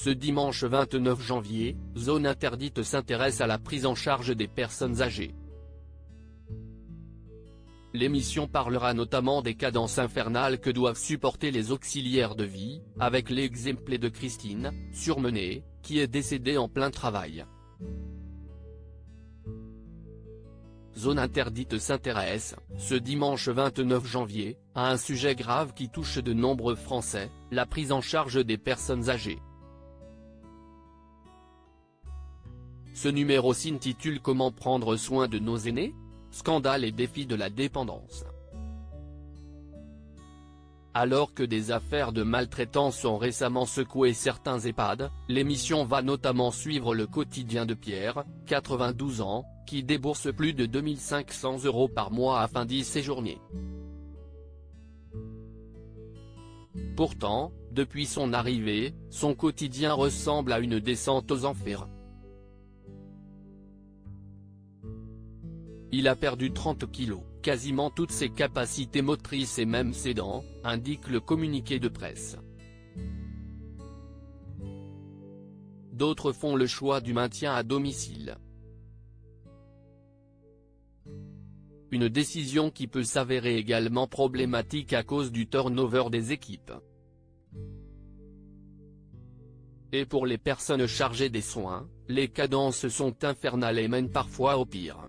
Ce dimanche 29 janvier, Zone Interdite s'intéresse à la prise en charge des personnes âgées. L'émission parlera notamment des cadences infernales que doivent supporter les auxiliaires de vie, avec l'exemple de Christine, surmenée, qui est décédée en plein travail. Zone Interdite s'intéresse, ce dimanche 29 janvier, à un sujet grave qui touche de nombreux Français, la prise en charge des personnes âgées. Ce numéro s'intitule Comment prendre soin de nos aînés ? Scandale et défis de la dépendance. Alors que des affaires de maltraitance ont récemment secoué certains EHPAD, l'émission va notamment suivre le quotidien de Pierre, 92 ans, qui débourse plus de 2 500 € par mois afin d'y séjourner. Pourtant, depuis son arrivée, son quotidien ressemble à une descente aux enfers. Il a perdu 30 kilos, quasiment toutes ses capacités motrices et même ses dents, indique le communiqué de presse. D'autres font le choix du maintien à domicile. Une décision qui peut s'avérer également problématique à cause du turnover des équipes. Et pour les personnes chargées des soins, les cadences sont infernales et mènent parfois au pire.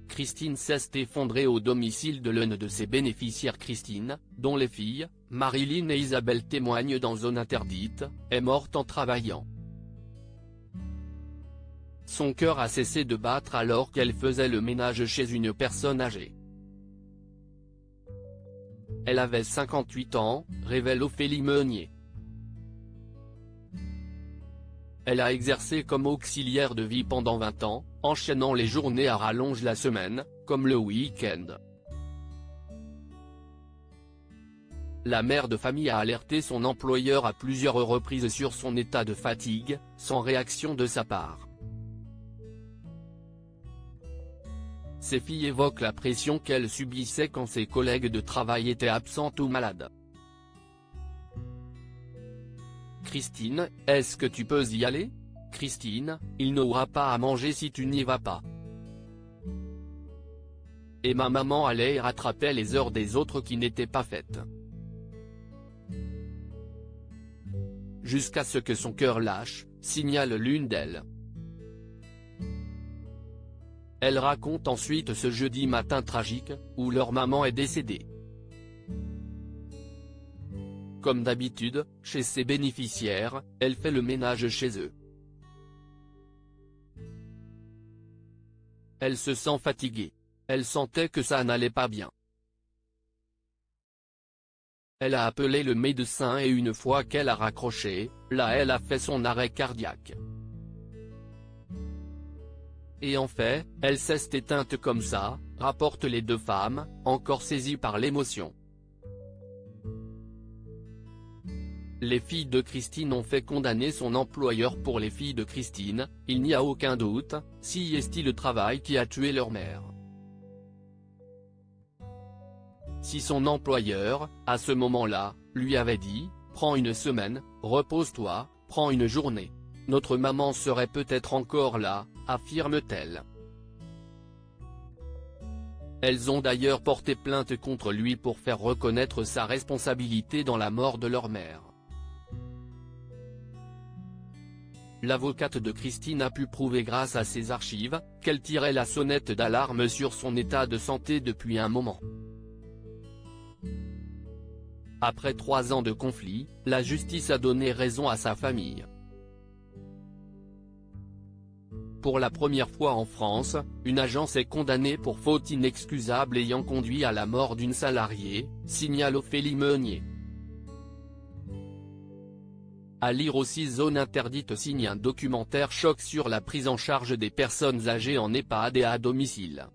Christine s'est effondrée au domicile de l'une de ses bénéficiaires. Christine, dont les filles, Marilyn et Isabelle témoignent dans Zone Interdite, est morte en travaillant. Son cœur a cessé de battre alors qu'elle faisait le ménage chez une personne âgée. Elle avait 58 ans, révèle Ophélie Meunier. Elle a exercé comme auxiliaire de vie pendant 20 ans, enchaînant les journées à rallonge la semaine, comme le week-end. La mère de famille a alerté son employeur à plusieurs reprises sur son état de fatigue, sans réaction de sa part. Ses filles évoquent la pression qu'elle subissait quand ses collègues de travail étaient absentes ou malades. Christine, est-ce que tu peux y aller ? Christine, il n'aura pas à manger si tu n'y vas pas. Et ma maman allait et rattrapait les heures des autres qui n'étaient pas faites. Jusqu'à ce que son cœur lâche, signale l'une d'elles. Elle raconte ensuite ce jeudi matin tragique, où leur maman est décédée. Comme d'habitude, chez ses bénéficiaires, elle fait le ménage chez eux. Elle se sent fatiguée. Elle sentait que ça n'allait pas bien. Elle a appelé le médecin et une fois qu'elle a raccroché, là elle a fait son arrêt cardiaque. Et en fait, elle s'est éteinte comme ça, rapportent les deux femmes, encore saisies par l'émotion. Les filles de Christine ont fait condamner son employeur pour les filles de Christine, il n'y a aucun doute, si est-il le travail qui a tué leur mère. Si son employeur, à ce moment-là, lui avait dit, prends une semaine, repose-toi, prends une journée, notre maman serait peut-être encore là, affirme-t-elle. Elles ont d'ailleurs porté plainte contre lui pour faire reconnaître sa responsabilité dans la mort de leur mère. L'avocate de Christine a pu prouver grâce à ses archives, qu'elle tirait la sonnette d'alarme sur son état de santé depuis un moment. Après 3 ans de conflit, la justice a donné raison à sa famille. Pour la première fois en France, une agence est condamnée pour faute inexcusable ayant conduit à la mort d'une salariée, signale Ophélie Meunier. À lire aussi Zone Interdite signe un documentaire choc sur la prise en charge des personnes âgées en EHPAD et à domicile.